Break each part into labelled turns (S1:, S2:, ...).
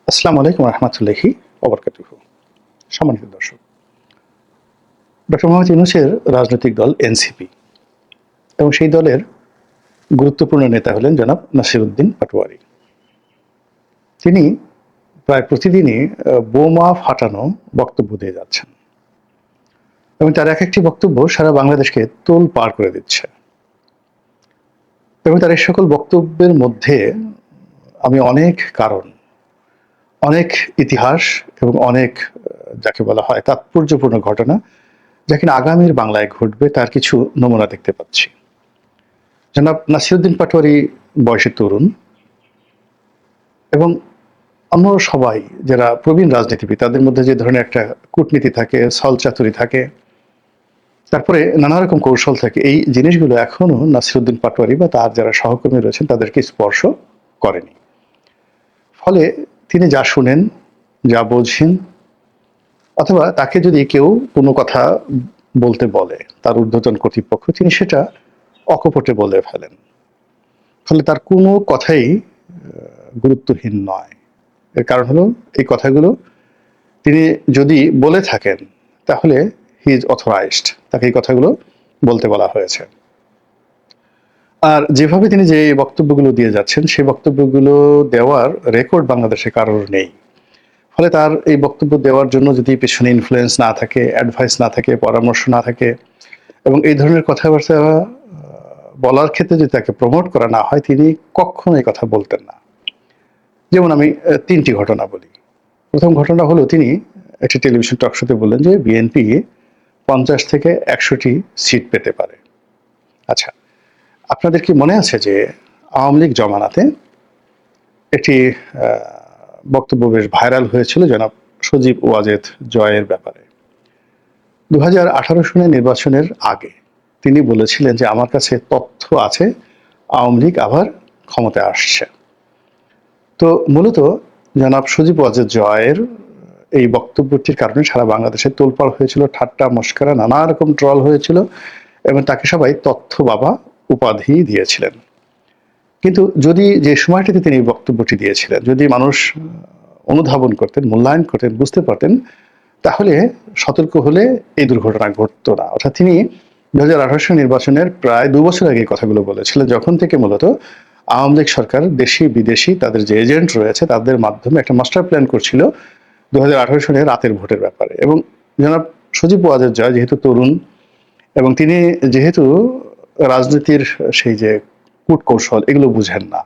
S1: আসসালামু আলাইকুম রহমতুল্লাহি ওবরকাতুহু। সম্মানিত দর্শক, ডক্টর মোহাম্মদ ইউনূসের রাজনৈতিক দল এনসিপি এবং সেই দলের গুরুত্বপূর্ণ নেতা হলেন জনাব নাসিরউদ্দিন পাটোয়ারি। তিনি প্রায় প্রতিদিনই বোমা ফাটানো বক্তব্য দিয়ে যাচ্ছেন এবং তার এক একটি বক্তব্য সারা বাংলাদেশকে তোলপাড় করে দিচ্ছে। এবং তার এই সকল বক্তব্যের মধ্যে আমি অনেক কারণ, অনেক ইতিহাস এবং অনেক যাকে বলা হয় তাৎপর্যপূর্ণ ঘটনা যা কিনা আগামীর বাংলায় ঘটবে তার কিছু নমুনা দেখতে পাচ্ছি। জনাব নাসিরউদ্দিন পাটোয়ারি বয়সে তরুণ এবং অন্য সবাই যারা প্রবীণ রাজনীতিবিদ তাদের মধ্যে যে ধরনের একটা কূটনীতি থাকে, ছলচাতুরি থাকে, তারপরে নানা রকম কৌশল থাকে, এই জিনিসগুলো এখনো নাসিরউদ্দিন পাটোয়ারি বা তার যারা সহকর্মী রয়েছেন তাদেরকে স্পর্শ করেনি। ফলে তিনি যা শুনেন, যা বোঝেন, অথবা তাকে যদি কেউ কোনো কথা বলতে বলে তার ঊর্ধ্বতন কর্তৃপক্ষ, তিনি সেটা অকপটে বলে ফেলেন। ফলে তার কোনো কথাই গুরুত্বহীন নয়। এর কারণ হলো এই কথাগুলো তিনি যদি বলে থাকেন তাহলে হি ইজ অথরাইজড, তাকে এই কথাগুলো বলতে বলা হয়েছে। আর যেভাবে তিনি যে বক্তব্যগুলো দিয়ে যাচ্ছেন সেই বক্তব্যগুলো দেওয়ার রেকর্ড বাংলাদেশে কারোর নেই। ফলে তার এই বক্তব্য দেওয়ার জন্য যদি পেছনে ইনফ্লুয়েন্স না থাকে, অ্যাডভাইস না থাকে, পরামর্শ না থাকে এবং এই ধরনের কথাবার্তা বলার ক্ষেত্রে যদি তাকে প্রমোট করা না হয়, তিনি কখনো এই কথা বলতেন না। যেমন আমি তিনটি ঘটনা বলি। প্রথম ঘটনা হলো তিনি একটি টেলিভিশন টক শোতে বললেন যে বিএনপি 50 থেকে 100টি সিট পেতে পারে। আচ্ছা, আপনাদের কি মনে আছে যে আওয়ামী লীগ জমানাতে একটি বক্তব্য বেশ ভাইরাল হয়েছিল জনাব সজীব ওয়াজেদ জয়ের ব্যাপারে। 2018 সনের নির্বাচনের আগে তিনি বলেছিলেন যে আমার কাছে তথ্য আছে আওয়ামী লীগ আবার ক্ষমতায় আসছে। তো মূলত জনাব সজীব ওয়াজেদ জয়ের এই বক্তব্যটির কারণে সারা বাংলাদেশে তোলপাড় হয়েছিল, ঠাট্টা মশকরা নানা রকম ট্রল হয়েছিল এবং তাকে সবাই তথ্য বাবা উপাধি দিয়েছিলেন। কিন্তু যদি যে সময়টিতে তিনি বক্তব্যটি দিয়েছিলেন যদি মানুষ অনুধাবন করতেন, মূল্যায়ন করতেন, বুঝতে পারতেন, তাহলে সতর্ক হলে এই দুর্ঘটনা ঘটতো না। অর্থাৎ তিনি 2018 নির্বাচনের প্রায় 2 বছর আগে কথাগুলো বলেছিলেন, যখন থেকে মূলত আওয়ামী লীগ সরকার দেশি বিদেশি তাদের যে এজেন্ট রয়েছে তাদের মাধ্যমে একটা মাস্টার প্ল্যান করছিল 2018 সনের রাতের ভোটের ব্যাপারে। এবং জনাব সজীব ওয়াজেদ জয় যেহেতু তরুণ এবং তিনি যেহেতু রাজনীতির সেই যে কূটকৌশল এগুলো বুঝেন না,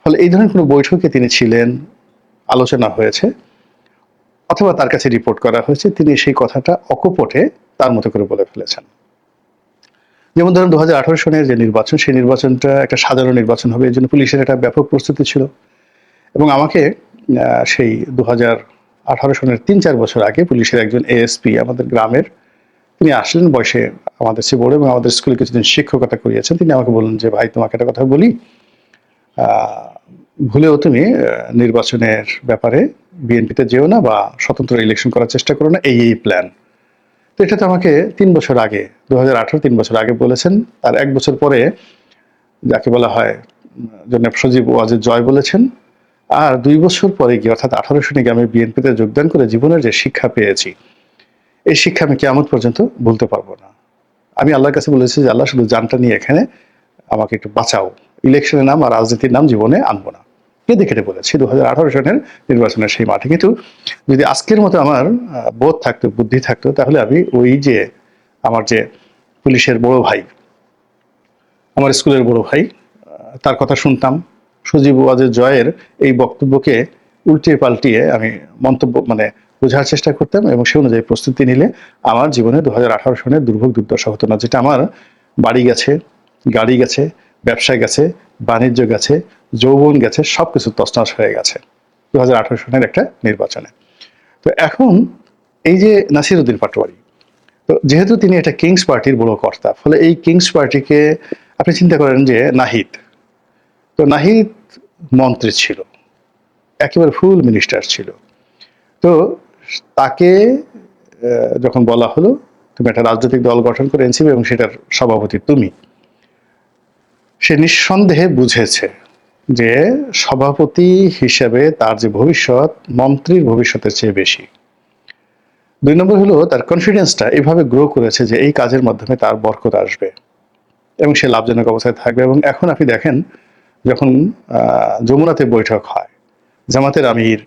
S1: ফলে এই ধরনের কোনো বৈঠকে তিনি ছিলেন, আলোচনা হয়েছে অথবা তার কাছে রিপোর্ট করা হয়েছে, তিনি সেই কথাটা অকপটে তার মতো করে বলে ফেলেছেন। যেমন ধরুন 2018 সনের যে নির্বাচন, সেই নির্বাচনটা একটা সাধারণ নির্বাচন হবে, এই জন্য পুলিশের একটা ব্যাপক প্রস্তুতি ছিল এবং আমাকে সেই 2018 সনের 3-4 বছর আগে পুলিশের একজন এএসপি আমাদের গ্রামের, তিনি আসলেন বয়সে আমাদের চেয়ে বড় এবং আমাদের স্কুলে কিছুদিন শিক্ষকতা করিয়েছেন। তিনি আমাকে বললেন যে ভাই তোমাকে একটা কথা বলি, ভুলেও তুমি নির্বাচনের ব্যাপারে বিএনপিতে যেও না বা স্বতন্ত্র ইলেকশন করার চেষ্টা করো না, এই প্ল্যান। তো এটা তো আমাকে 3 বছর আগে 2018 3 বছর আগে বলেছেন। আর 1 বছর পরে যাকে বলা হয় জনাব সজীব ওয়াজেদ জয় বলেছেন। আর 2 বছর পরে গিয়ে অর্থাৎ 18 সনে গিয়ে আমি বিএনপিতে যোগদান করে জীবনের যে শিক্ষা পেয়েছি, এই শিক্ষা আমি কিয়ামত পর্যন্ত ভুলতে পারবো না। আমি আল্লাহর কাছে বলেছি যে আল্লাহ শুধু জানটা নিয়ে এখানে আমাকে একটু বাঁচাও, ইলেকশনের নাম আর রাজনীতির নাম জীবনে আনবো না। কেঁদে কেটে বলেছি 2018 সনের নির্বাচনের সেই মাঠে। কিন্তু যদি আজকের মতো আমার বোধ থাকতো, বুদ্ধি থাকতো, তাহলে আমি ওই যে আমার যে পুলিশের বড় ভাই, আমার স্কুলের বড় ভাই, তার কথা শুনতাম। সজীব ওয়াজেদ জয়ের এই বক্তব্যকে উল্টিয়ে পাল্টিয়ে আমি মন্তব্য বোঝার চেষ্টা করতাম এবং সে অনুযায়ী প্রস্তুতি নিলে আমার জীবনে 2018 সনের দুর্ভোগ দুর্দশা হতো না, যেটা আমার বাড়ি গেছে, গাড়ি গেছে, ব্যবসায় গেছে, বাণিজ্য গেছে, যৌবন গেছে, সবকিছু তছনছ হয়ে গেছে 2018 সনের একটা নির্বাচনে। তো এখন এই যে নাসিরউদ্দিন পাটোয়ারি, তো যেহেতু তিনি একটা কিংস পার্টির বড় কর্তা, ফলে এই কিংস পার্টিকে আপনি চিন্তা করেন যে নাহিদ, তো নাহিদ মন্ত্রী ছিল, একেবারে ফুল মিনিস্টার ছিল। তো তাকে যখন বলা হলো তুমি একটা রাজনৈতিক দল গঠন করে এনসিপি এবং সেটার সভাপতি তুমি, সে নিঃসন্দেহে বুঝেছে যে সভাপতি হিসেবে তার যে ভবিষ্যৎ মন্ত্রীর ভবিষ্যতের চেয়ে বেশি। ২ নম্বর হলো তার কনফিডেন্সটা এভাবে গ্রো করেছে যে এই কাজের মাধ্যমে তার বরকত আসবে এবং সে লাভজনক অবস্থায় থাকবে। এবং এখন আপনি দেখেন যখন যমুনাতে বৈঠক হয়, জামাতের আমির,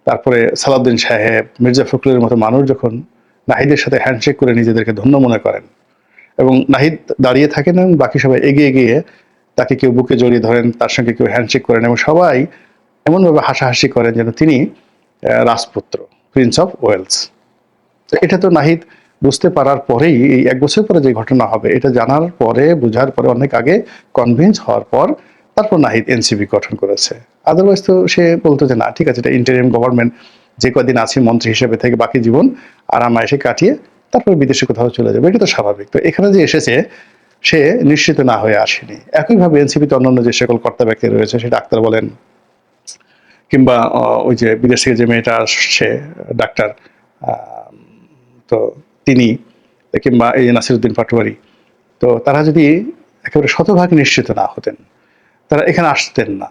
S1: তারপরে সালাউদ্দিন সাহেব, মির্জা ফখরুলের মতো মানুষ যখন নাহিদের সাথে হ্যান্ডশেক করে নিজেদেরকে ধন্য মনে করেন এবং নাহিদ দাঁড়িয়ে থাকেন এবং বাকি সবাই এগিয়ে গিয়ে তাকে কেউ বুকে জড়িয়ে ধরেন, তার সঙ্গে কেউ হ্যান্ডশেক করেন এবং সবাই এমনভাবে হাসাহাসি করেন যেন তিনি রাজপুত্র, প্রিন্স অফ ওয়েলস। তো এটা তো নাহিদ বুঝতে পারার পরেই, এই ১ বছর পরে যে ঘটনা হবে এটা জানার পরে, বোঝার পরে, অনেক আগে কনভিন্স হওয়ার পর তারপর নাহিদ এনসিপি গঠন করেছে। আদারওয়াইজ তো সে বলতো যে না, ঠিক আছে, এটা ইন্টারিম গভর্নমেন্ট, যে কদিন আছি মন্ত্রী হিসেবে থেকে বাকি জীবন আরাম-আয়েশে কাটিয়ে তারপর বিদেশে কোথাও চলে যাবে, এটা তো স্বাভাবিক। তো এখানে যে এসেছে সে নিশ্চিত না হয়ে আসেনি। একইভাবে এনসিপিতে অন্যান্য যে সকল কর্তা ব্যক্তি রয়েছে, সেটা আক্তার বলেন কিংবা ওই যে বিদেশ থেকে যে মেয়েটা আসছে ডাক্তার, তো তিনি, কিংবা এই নাসিরুদ্দিন পাটোয়ারি, তো তারা যদি একেবারে শতভাগ নিশ্চিত না হতেন তারা এখানে আসতেন না।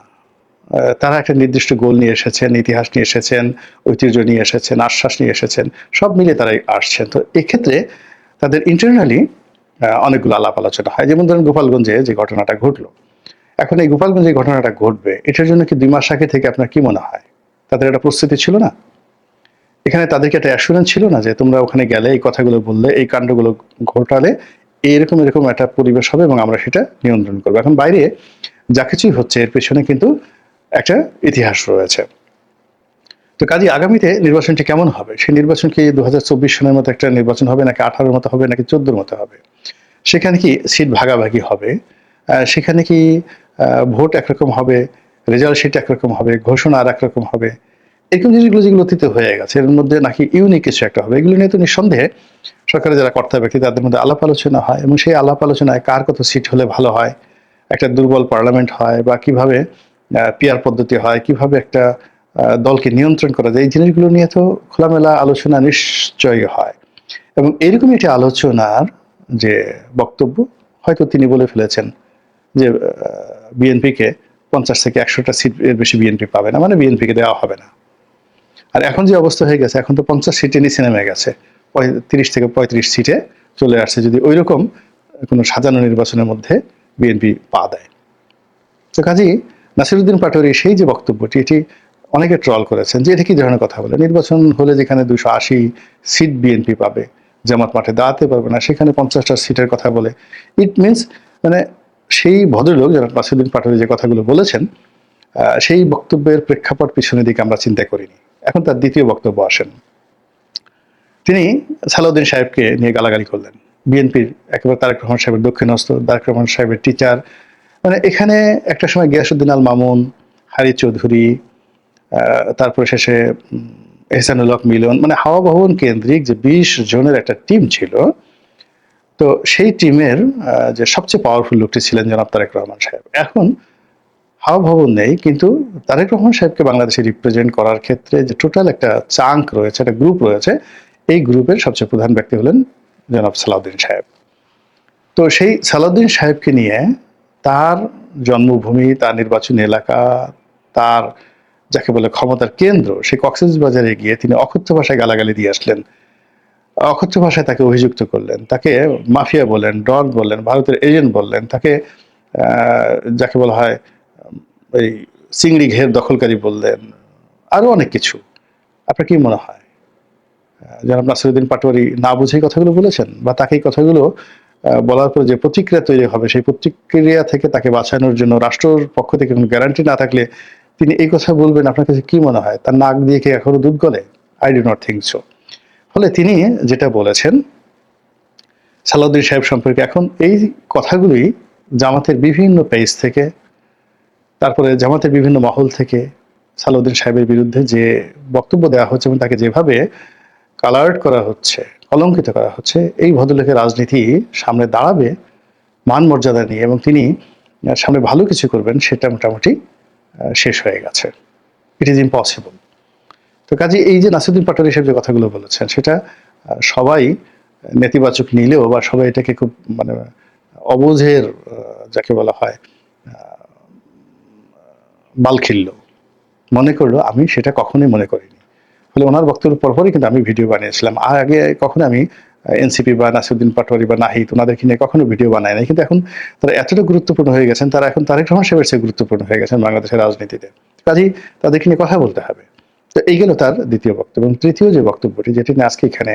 S1: তারা একটা নির্দিষ্ট গোল নিয়ে এসেছেন, ইতিহাস নিয়ে এসেছেন, ঐতিহ্য নিয়ে এসেছেন, আশ্বাস নিয়ে এসেছেন, সব মিলিয়ে তারাই আসছেন। তো এক্ষেত্রে তাদের ইন্টারনালি অনেকগুলো আলাপ আলোচনা হয়। যেমন ধরেন গোপালগঞ্জে যে ঘটনাটা ঘটলো, এখন এই গোপালগঞ্জে এই ঘটনাটা ঘটবে, এটার জন্য কি ২ মাস আগে থেকে আপনার কি মনে হয় তাদের একটা প্রস্তুতি ছিল না? এখানে তাদেরকে একটা অ্যাসুরেন্স ছিল না যে তোমরা ওখানে গেলে, এই কথাগুলো বললে, এই কাণ্ডগুলো ঘটালে এরকম এরকম একটা পরিবেশ হবে এবং আমরা সেটা নিয়ন্ত্রণ করবো। এখন বাইরে যা কিছুই হচ্ছে এর পেছনে কিন্তু একটা ইতিহাস রয়েছে। তো কাজেই আগামীতে নির্বাচনটি কেমন হবে? সেই নির্বাচন কি ২০২৪ সনের মতো একটা নির্বাচন হবে, নাকি ১৮ মতো হবে, নাকি ১৪ মতো হবে? সেখানে কি সিট ভাগাভাগি হবে? সেখানে কি ভোট একরকম হবে, রেজাল্ট শিট একরকম হবে, ঘোষণা আর একরকম হবে? এরকম জিনিসগুলো যেগুলো অতীতে হয়ে গেছে, এর মধ্যে নাকি ইউনিক কিছু একটা হবে? এগুলো নিয়ে তো নিঃসন্দেহে সরকারের যারা কর্তা ব্যক্তি তাদের মধ্যে আলাপ আলোচনা হয় এবং সেই আলাপ আলোচনায় কার কত সিট হলে ভালো হয়, একটা দুর্বল পার্লামেন্ট হয়, বা কিভাবে পিয়ার পদ্ধতি হয়, কিভাবে একটা দলকে নিয়ন্ত্রণ করা যায়, এই জিনিসগুলো নিয়ে তো খোলামেলা আলোচনা নিশ্চয়ই হয়। এবং এরকমই একটি আলোচনার যে বক্তব্য হয়তো তিনি বলে ফেলেছেন যে বিএনপিকে ৫০ থেকে ১০০টা সিট এর বেশি বিএনপি পাবে না, মানে বিএনপিকে দেওয়া হবে না। আর এখন যে অবস্থা হয়ে গেছে, এখন তো ৫০ সিটে নিচে নেমে গেছে, ৩০ থেকে ৩৫ সিটে চলে আসছে, যদি ওই রকম কোনো সাজানো নির্বাচনের মধ্যে বিএনপি পা দেয়। তো কাজেই নাসিরুদ্দিন পাটোয়ারি সেই যে বক্তব্যটি, এটি অনেকে ট্রল করেছেন যে এটা কি ধরনের কথা বলে, নির্বাচন হলে যেখানে ২৮০ সিট বিএনপি পাবে, জামাত মাঠে দাঁড়াতে পারবে না, সেখানে ৫০টা সিটের কথা বলে। ইট মিনস, মানে সেই ভদ্রলোক যারা নাসিরুদ্দিন পাটোয়ারি যে কথাগুলো বলেছেন, সেই বক্তব্যের প্রেক্ষাপট পিছনের দিকে আমরা চিন্তা করিনি। এখন তার দ্বিতীয় বক্তব্য আসেন। তিনি সালাউদ্দিন সাহেবকে নিয়ে গালাগালি করলেন। বিএনপির একেবারে তারেক রহমান সাহেবের দক্ষিণহস্ত, তারেক রহমান সাহেবের টিচার। মানে এখানে একটা সময় গিয়াসউদ্দিন আল মামুন, হারি চৌধুরী, তারপরে শেষে এহসানুল হক মিলন, মানে হাওয়া ভবন কেন্দ্রিক যে ২০ জনের একটা টিম ছিল, তো সেই টিমের যে সবচেয়ে পাওয়ারফুল লোকটি ছিলেন জনাব তারেক রহমান সাহেব। এখন হাওয়া ভবন নেই, কিন্তু তারেক রহমান সাহেবকে বাংলাদেশে রিপ্রেজেন্ট করার ক্ষেত্রে যে টোটাল একটা চাঙ্ক রয়েছে, একটা গ্রুপ রয়েছে, এই গ্রুপের সবচেয়ে প্রধান ব্যক্তি হলেন জনাব সালাউদ্দিন সাহেব। তো সেই সালাউদ্দিন সাহেবকে নিয়ে তার জন্মভূমি, তার নির্বাচনী এলাকা, তার যাকে বলে ক্ষমতার কেন্দ্র, সেই কক্সবাজারে গিয়ে তিনি অকথ্য ভাষায় গালাগালি দিয়ে আসলেন। অকথ্য ভাষায় তাকে অভিযুক্ত করলেন, তাকে মাফিয়া বললেন, ডন বললেন, ভারতের এজেন্ট বললেন, তাকে যাকে বলা হয় এই চিংড়ি ঘের দখলকারী বললেন, আরো অনেক কিছু। আপনার কি মনে হয় জনাব নাসিরুদ্দিন পাটোয়ারি না বুঝেই কথাগুলো বলেছেন, বা তাকে এই কথাগুলো বলার পর যে প্রতিক্রিয়া তৈরি হবে, সেই প্রতিক্রিয়া থেকে তাকে বাঁচানোর জন্য রাষ্ট্রের পক্ষ থেকে কোনো গ্যারান্টি না থাকলে তিনি এই কথা বলবেন? আপনার কাছে কি মনে হয়? তার নাক দিয়ে কি এখনো দুধ গলে? I do not think so. ফলে তিনি যেটা বলেছেন সালাউদ্দিন সাহেব সম্পর্কে, এখন এই কথাগুলোই জামাতের বিভিন্ন পেজ থেকে, তারপরে জামাতের বিভিন্ন মহল থেকে সালাউদ্দিন সাহেবের বিরুদ্ধে যে বক্তব্য দেওয়া হচ্ছে এবং তাকে যেভাবে কালার্ড করা হচ্ছে, কলঙ্কিত করা হচ্ছে, এই ভদ্রলোকের রাজনীতি সামনে দাঁড়াবে মান মর্যাদা নিয়ে এবং তিনি সামনে ভালো কিছু করবেন সেটা মোটামুটি শেষ হয়ে গেছে। It is impossible. তো কাজে এই যে নাসিরুদ্দিন পাটোয়ারি সাহেব যে কথাগুলো বলেছেন, সেটা সবাই নেতিবাচক নিলেও, বা সবাই এটাকে খুব মানে অবুঝের যাকে বলা হয় বাল খিলল, মনে করলো আমি সেটা কখনোই মনে করিনি। ফলে ওনার বক্তব্যের পরপরই কিন্তু আমি ভিডিও বানিয়েছিলাম। আর আগে কখনো আমি এনসিপি বা নাসিরুদ্দিন পাটোয়ারি বা নাহিদ ওনাদেরকে নিয়ে কখনো ভিডিও বানাই নাই। কিন্তু এখন তারা এতটা গুরুত্বপূর্ণ হয়ে গেছেন, তারা এখন তারেক রহমান সাহেবের চেয়ে গুরুত্বপূর্ণ হয়ে গেছেন বাংলাদেশের রাজনীতিতে। কাজেই তাদেরকে নিয়ে কথা বলতে হবে। তো এই গেল তার দ্বিতীয় বক্তব্য। এবং তৃতীয় যে বক্তব্যটি, যেটি নিয়ে আজকে এখানে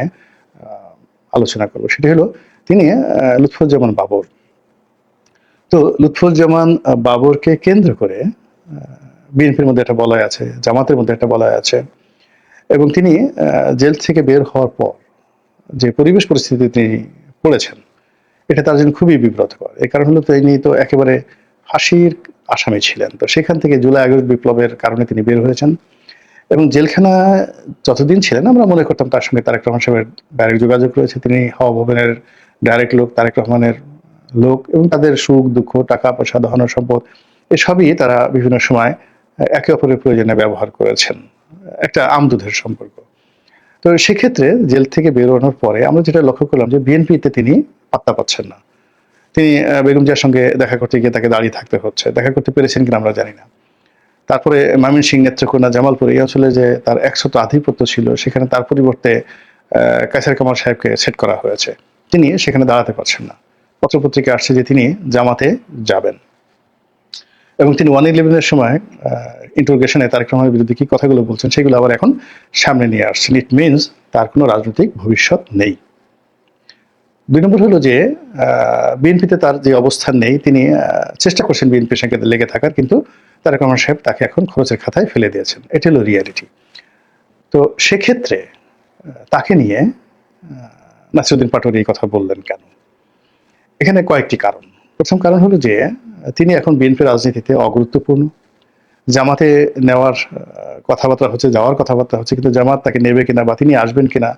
S1: আলোচনা করব, সেটি হলো তিনি লুৎফুজ্জামান বাবর। তো লুৎফুজ্জামান বাবরকে কেন্দ্র করে বিএনপির মধ্যে একটা বলয় আছে, জামাতের মধ্যে একটা বলয় আছে, এবং তিনি জেল থেকে বের হওয়ার পর যে পরিবেশ পরিস্থিতি তিনি পড়েছেন, এটা তার জন্য খুবই বিব্রতকর। এই কারণ হলো তিনি তো একেবারে ফাঁসির আসামি ছিলেন। তো সেখান থেকে জুলাই আগস্ট বিপ্লবের কারণে তিনি বের হয়েছেন, এবং জেলখানা যতদিন ছিলেন আমরা মনে করতাম তার সঙ্গে তারেক রহমান সাহেবের ডাইরেক্ট যোগাযোগ রয়েছে। তিনি হাওয়া ভবনের ডাইরেক্ট লোক, তারেক রহমানের লোক, এবং তাদের সুখ দুঃখ, টাকা পয়সা, ধন সম্পদ এসবই তারা বিভিন্ন সময় একে অপরের প্রয়োজনে ব্যবহার করেছেন। একটা আমদুধের সম্পর্ক। তো সেক্ষেত্রে জেল থেকে বেরোনোর পরে আমরা যেটা লক্ষ্য করলাম যে বিএনপিতে তিনি পাত্তা পাচ্ছেন না। তিনি বেগম জিয়ার সঙ্গে দেখা করতে গিয়ে তাকে দাঁড়িয়ে থাকতে হচ্ছে। দেখা করতে পেরেছেন কিনা আমরা জানি না। তারপরে ময়মনসিংহ, নেত্রকোনা, জামালপুর এই অঞ্চলে যে তার একশত আধিপত্য ছিল, সেখানে তার পরিবর্তে কায়সার কামাল সাহেবকে সেট করা হয়েছে। তিনি সেখানে দাঁড়াতে পারছেন না। পত্রপত্রিকা আসছে যে তিনি জামাতে যাবেন, এবং তিনি 111-এর সময় ইন্টারোগেশনে তারেক রহমানের বিরুদ্ধে কি কথাগুলো বলছেন সেগুলো আবার এখন সামনে নিয়ে আসছেন। ইট মিনস তার কোনো রাজনৈতিক ভবিষ্যৎ নেই। 2 নম্বর হলো যে বিএনপিতে তার যে অবস্থান নেই, তিনি চেষ্টা করছেন বিএনপির সঙ্গে লেগে থাকার, কিন্তু তারেক রহমান সাহেব তাকে এখন খরচের খাতায় ফেলে দিয়েছেন। এটি হলো রিয়ালিটি। তো সেক্ষেত্রে তাকে নিয়ে নাসিরুদ্দিন পাটোয়ারি এই কথা বললেন কেন? এখানে কয়েকটি কারণ। প্রথম কারণ হলো যে তিনি এখন বিএনপি রাজনীতিতে অগুরুত্বপূর্ণ। জামাতে নেওয়ার কথাবার্তা হচ্ছে, যাওয়ার কথাবার্তা হচ্ছে, কিন্তু জামাত তাকে নেবে কিনা বা তিনি আসবেন কিনা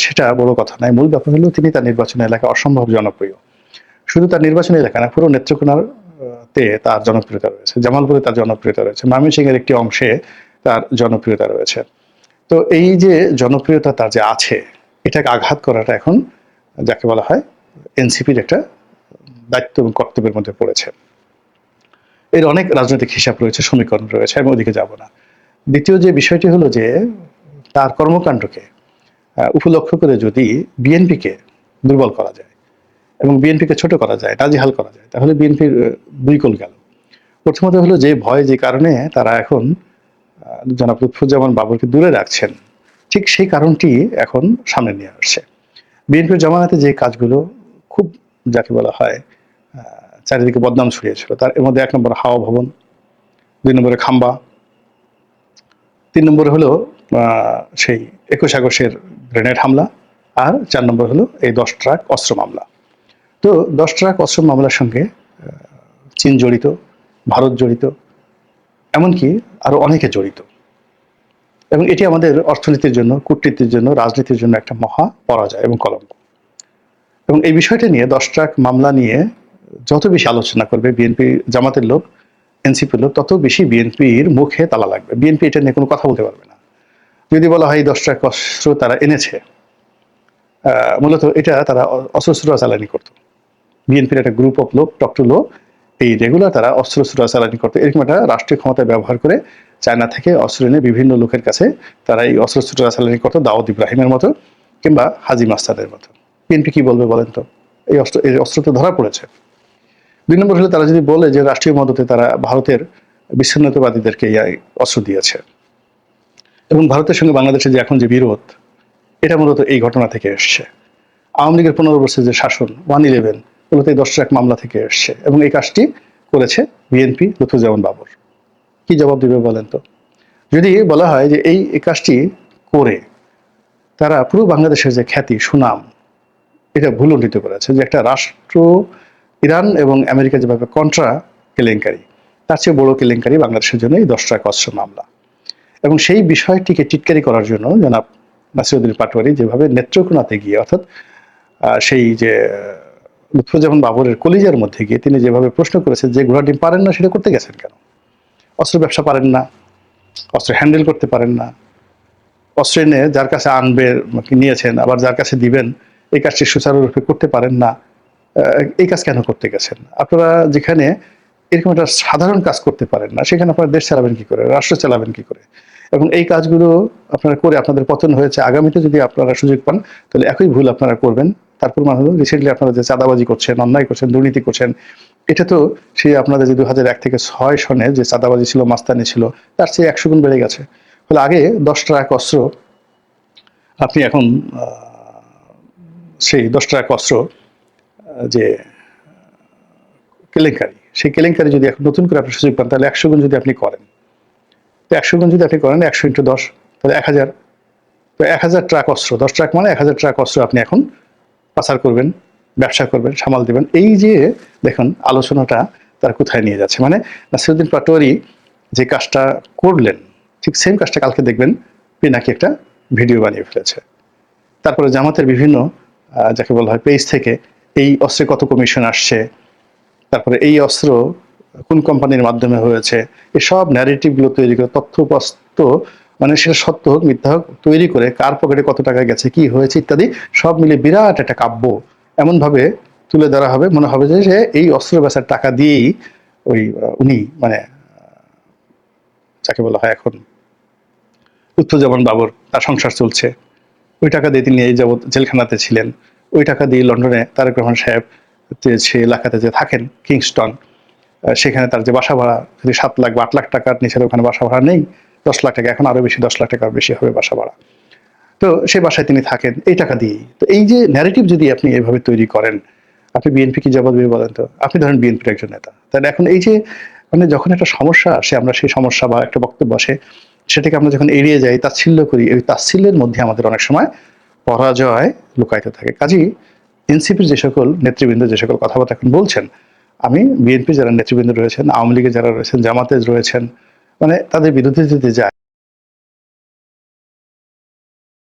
S1: সেটা বড় কথা নয়। মূল ব্যাপার হলো তিনি তার নির্বাচনী এলাকা অসম্ভব জনপ্রিয়। শুধু তার নির্বাচনী এলাকা না, পুরো নেত্রকোনার তে তার জনপ্রিয়তা রয়েছে, জামালপুরে তার জনপ্রিয়তা রয়েছে, ময়মনসিংহের একটি অংশে তার জনপ্রিয়তা রয়েছে। তো এই যে জনপ্রিয়তা তার যে আছে, এটাকে আঘাত করাটা এখন যাকে বলা হয় এনসিপির একটা দায়িত্ব এবং কর্তব্যের মধ্যে পড়েছে। এর অনেক রাজনৈতিক হিসাব রয়েছে, সমীকরণ রয়েছে, আমি ওদিকে যাব না। দ্বিতীয় যে বিষয়টি হলো যে তার কর্মকাণ্ডকে উপলক্ষ করে যদি বিএনপিকে দুর্বল করা যায় এবং বিএনপিকে ছোট করা যায়, নাজেহাল করা যায়, তাহলে বিএনপির দুই কোল গেল। প্রথমত হলো যে ভয়, যে কারণে তারা এখন জনাব লুৎফুজ্জামান বাবরকে দূরে রাখছেন, ঠিক সেই কারণটি এখন সামনে নিয়ে আসছে। বিএনপির জামানাতে যে কাজগুলো খুব যাকে বলা হয় চারিদিকে বদনাম ছড়িয়েছিল, তার এর মধ্যে 1 নম্বর হাওয়া ভবন, 2 নম্বরে খাম্বা, 3 নম্বরে হলো সেই 21 আগস্টের গ্রেনেড হামলা, আর 4 নম্বর হলো এই 10 ট্রাক অস্ত্র মামলা। তো 10 ট্রাক অস্ত্র মামলার সঙ্গে চীন জড়িত, ভারত জড়িত, এমনকি আরো অনেকে জড়িত, এবং এটি আমাদের অর্থনীতির জন্য, কূটনীতির জন্য, রাজনীতির জন্য একটা মহা পরাজয় এবং কলঙ্ক। এবং এই বিষয়টা নিয়ে 10 ট্রাক মামলা নিয়ে যত বেশি আলোচনা করবে বিএনপি, জামাতের লোক, এনসিপির লোক, তত বেশি বিএনপির মুখে তালা লাগবে। বিএনপি এটা নিয়ে কোনো কথা বলতে পারবে না। যদি বলা হয় 10 ট্রাক অস্ত্র তারা এনেছে, মূলত এটা তারা অস্ত্র চালানি করতো। বিএনপির একটা গ্রুপ অফ লোক, টক টু লো, এই রেগুলার তারা অস্ত্র চালানি করতো। এরকম একটা রাষ্ট্রীয় ক্ষমতা ব্যবহার করে চায়না থেকে অস্ত্র এনে বিভিন্ন লোকের কাছে তারা এই অস্ত্র চালানি করতো, দাউদ ইব্রাহিমের মতো কিংবা হাজি মাস্তাদের মতো। বিএনপি কি বলবে বলেন তো? এই অস্ত্র তো ধরা পড়েছে। 2 নম্বর হলে তারা যদি বলে যে রাষ্ট্রীয় মদতে তারা ভারতের বিচ্ছিন্নতাবাদীদেরকে এই অস্ত্র দিয়েছে, এবং ভারতের সঙ্গে বাংলাদেশের যে এখন যে বিরোধ, এটা মূলত এই ঘটনা থেকে এসছে। আওয়ামী লীগের 15 বছরের যে শাসন, 111, মূলত এই 10 ট্রাক মামলা থেকে এসছে, এবং এই কাজটি করেছে বিএনপি, লুৎফুজ্জামান বাবর। কি জবাব দিবে বলেন তো? যদি বলা হয় যে এই কাজটি করে তারা পুরো বাংলাদেশের যে খ্যাতি, সুনাম, এটা ভুলুণ্ঠিত করেছে, যে একটা রাষ্ট্র, ইরান এবং আমেরিকা যেভাবে কন্ট্রা কেলেঙ্কারি, তার চেয়ে বড় কেলেঙ্কারি বাংলাদেশের জন্য এই 10 ট্রাক অস্ত্র মামলা। এবং সেই বিষয়টিকে টিটকারি করার জন্য জনাব নাসিরুদ্দিন পাটোয়ারি যেভাবে নেত্রকোনাতে গিয়ে, অর্থাৎ সেই যে লুৎফুজ্জামান বাবরের কলিজার মধ্যে গিয়ে তিনি যেভাবে প্রশ্ন করেছেন যে ঘোড়া ডিম পারেন না, সেটা করতে গেছেন কেন? অস্ত্র ব্যবসা পারেন না, অস্ত্র হ্যান্ডেল করতে পারেন না, অস্ত্র এনে যার কাছে আনবে নিয়েছেন, আবার যার কাছে দিবেন এই কাজটি সুচারুরূপে করতে পারেন না, এই কাজ কেন করতে গেছেন? আপনারা যেখানে এরকম একটা সাধারণ কাজ করতে পারেন না, সেখানে আপনারা দেশ চালাবেন কি করে, রাষ্ট্র চালাবেন কি করে? এবং এই কাজগুলো আপনারা করে আপনাদের পতন হয়েছে, আগামীতে যদি আপনারা সুযোগ পান তাহলে একই ভুল আপনারা করবেন। তারপর মানে হলো রিসেন্টলি আপনারা যে চাঁদাবাজি করছেন, অন্যায় করছেন, দুর্নীতি করছেন, এটা তো সেই আপনাদের যে 2001 থেকে 6 সনে যে চাঁদাবাজি ছিল, মাস্তানি ছিল, তার চেয়ে 100 গুণ বেড়ে গেছে। ফলে আগে 10 ট্রাক অস্ত্র আপনি এখন সেই 10 ট্রাক অস্ত্র যে কেলেঙ্কারি, সেই কেলেঙ্কারি যদি এখন নতুন করে আপনি সুযোগ পান তাহলে 100 গুণ যদি আপনি করেন, তো 100 গুণ যদি আপনি করেন 100 × 10 তাহলে 1000, তো 1000 ট্রাক অস্ত্র, 10 ট্রাক মানে 1000 ট্রাক অস্ত্র আপনি এখন পাচার করবেন, ব্যবসা করবেন, সামাল দিবেন। এই যে দেখুন আলোচনাটা তার কোথায় নিয়ে যাচ্ছে, মানে নাসিরুদ্দিন পাটোয়ারি যে কাজটা করলেন ঠিক সেম কাজটা কালকে দেখবেন পিনাকি একটা ভিডিও বানিয়ে ফেলেছে। তারপরে জামাতের বিভিন্ন যাকে বলা হয় পেজ থেকে এই অস্ত্রে কত কমিশন আসছে, তারপরে এই অস্ত্র কোন কোম্পানির মাধ্যমে হয়েছে, এসব ন্যারেটিভগুলো তৈরি করে তথ্যপ্রস্ত, মানে সেটা সত্য হোক মিথ্যা হোক তৈরি করে কার পকেটে কত টাকা গেছে, কি হয়েছে ইত্যাদি সব মিলে বিরাট একটা কাব্য এমনভাবে তুলে ধরা হবে, মনে হবে যে এই অস্ত্র বেচার টাকা দিয়েই ওই উনি মানে যাকে বলা হয় এখন লুৎফুজ্জামান বাবর তার সংসার চলছে, ওই টাকা দিয়ে তিনি এই যাবৎ জেলখানাতে ছিলেন, ওই টাকা দিয়ে লন্ডনে তারেক রহমান সাহেব সে এলাকাতে যে থাকেন কিংস্টন, সেখানে তার যে বাসা ভাড়া যদি 7 লাখ বা 8 লাখ টাকার নিচে ওখানে বাসা ভাড়া নেই, 10 লাখ টাকা, এখন আরো বেশি 10 লাখ টাকার বেশি হবে বাসা ভাড়া, তো সেই বাসায় তিনি থাকেন এই টাকা দিয়েই। তো এই যে ন্যারেটিভ যদি আপনি এভাবে তৈরি করেন, আপনি বিএনপি কি জবাব দেবে বলেন তো? আপনি ধরেন বিএনপির একজন নেতা, তাহলে এখন এই যে মানে যখন একটা সমস্যা আসে আমরা সেই সমস্যা বা একটা বক্তব্য আসে সেটাকে আমরা যখন এড়িয়ে যাই, তাচ্ছিল্য করি, এই তাচ্ছিল্যের মধ্যে আমাদের অনেক সময় পরাজয় লুকায়িত থাকে। কাজেই এনসিপির যে সকল নেতৃবৃন্দ যে সকল কথাবার্তা এখন বলছেন, আমি বিএনপি যারা নেতৃবৃন্দ রয়েছেন, আওয়ামী লীগের যারা রয়েছেন, জামাতে রয়েছেন, মানে তাদের বিরুদ্ধে যদি যায়